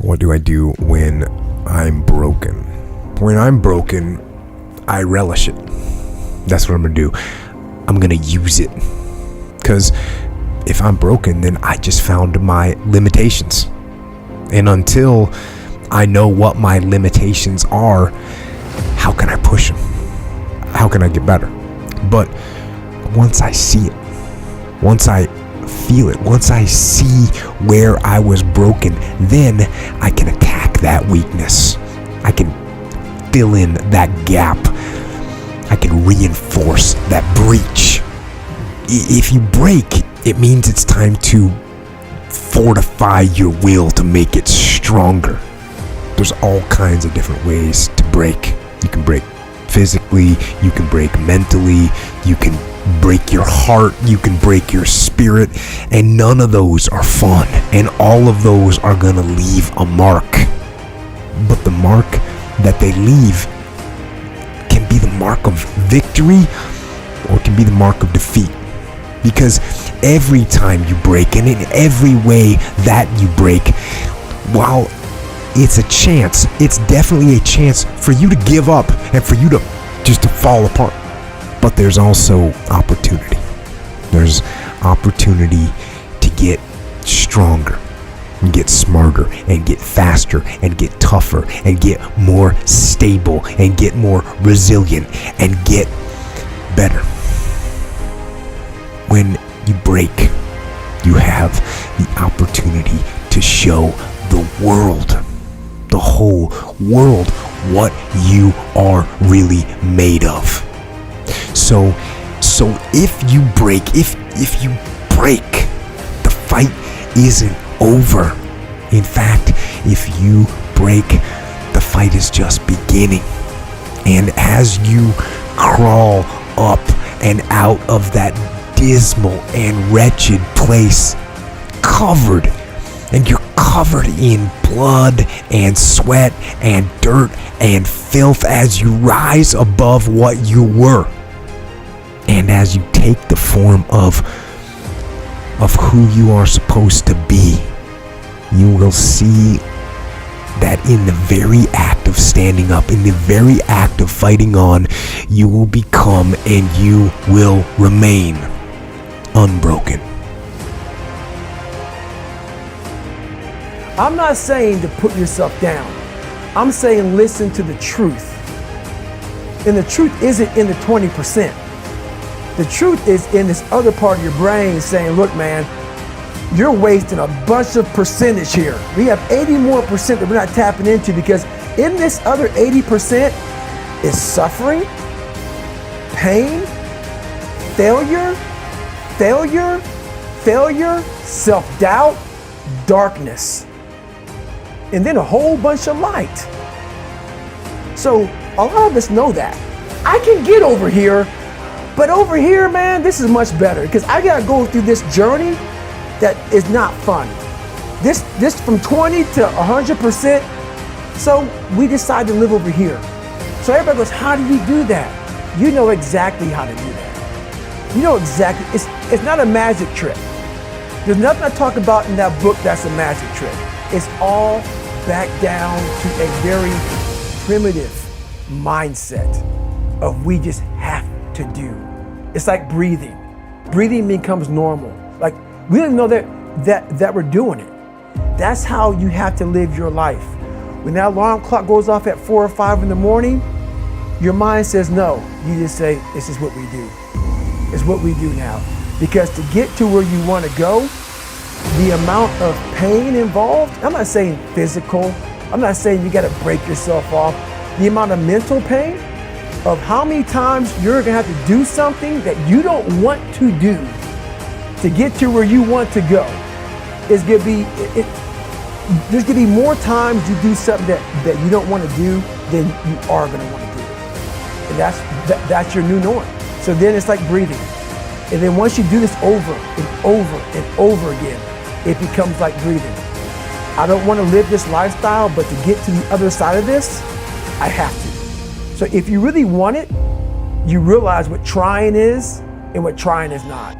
What do I do when I'm broken? When I'm broken, I relish it. That's what I'm gonna do. I'm gonna use it. Because if I'm broken, then I just found my limitations. And until I know what my limitations are, how can I push them? How can I get better? But once I see it, once I feel it, once I see where I was broken, then I can attack that weakness. I can fill in that gap. I can reinforce that breach. If you break, it means it's time to fortify your will to make it stronger. There's all kinds of different ways to break. You can break physically, you can break mentally, you can break your heart, you can break your spirit, and none of those are fun, and all of those are gonna leave a mark. But the mark that they leave can be the mark of victory, or it can be the mark of defeat. Because every time you break, and in every way that you break, while it's a chance, it's definitely a chance for you to give up and for you to just to fall apart. But there's also opportunity. There's opportunity to get stronger and get smarter and get faster and get tougher and get more stable and get more resilient and get better. When you break, you have the opportunity to show the world, the whole world, what you are really made of. So if you break, the fight isn't over. In fact, if you break, the fight is just beginning. And as you crawl up and out of that dismal and wretched place, you're covered in blood and sweat and dirt and filth as you rise above what you were. And as you take the form of who you are supposed to be, you will see that in the very act of standing up, in the very act of fighting on, you will become and you will remain unbroken. I'm not saying to put yourself down. I'm saying listen to the truth. And the truth isn't in the 20%. The truth is in this other part of your brain saying, look, man, you're wasting a bunch of percentage here. We have 80 more percent that we're not tapping into, because in this other 80% is suffering, pain, failure, self-doubt, darkness, and then a whole bunch of light. So a lot of us know that. I can get over here, but over here, man, this is much better, because I gotta go through this journey that is not fun. This from 20 to 100%. So we decide to live over here. So everybody goes, how do you do that? You know exactly how to do that. You know exactly, it's not a magic trick. There's nothing I talk about in that book that's a magic trick. It's all back down to a very primitive mindset of we just have to do. It's like breathing. Breathing becomes normal. Like we don't know that we're doing it. That's how you have to live your life. When that alarm clock goes off at 4 or 5 in the morning, your mind says no. You just say, this is what we do. It's what we do now. Because to get to where you want to go, the amount of pain involved, I'm not saying physical, I'm not saying you got to break yourself off. The amount of mental pain of how many times you're going to have to do something that you don't want to do to get to where you want to go is going to be, there's going to be more times you do something that you don't want to do than you are going to want to do. And that's your new norm. So then it's like breathing. And then once you do this over and over and over again, it becomes like breathing. I don't want to live this lifestyle, but to get to the other side of this, I have to. So if you really want it, you realize what trying is and what trying is not.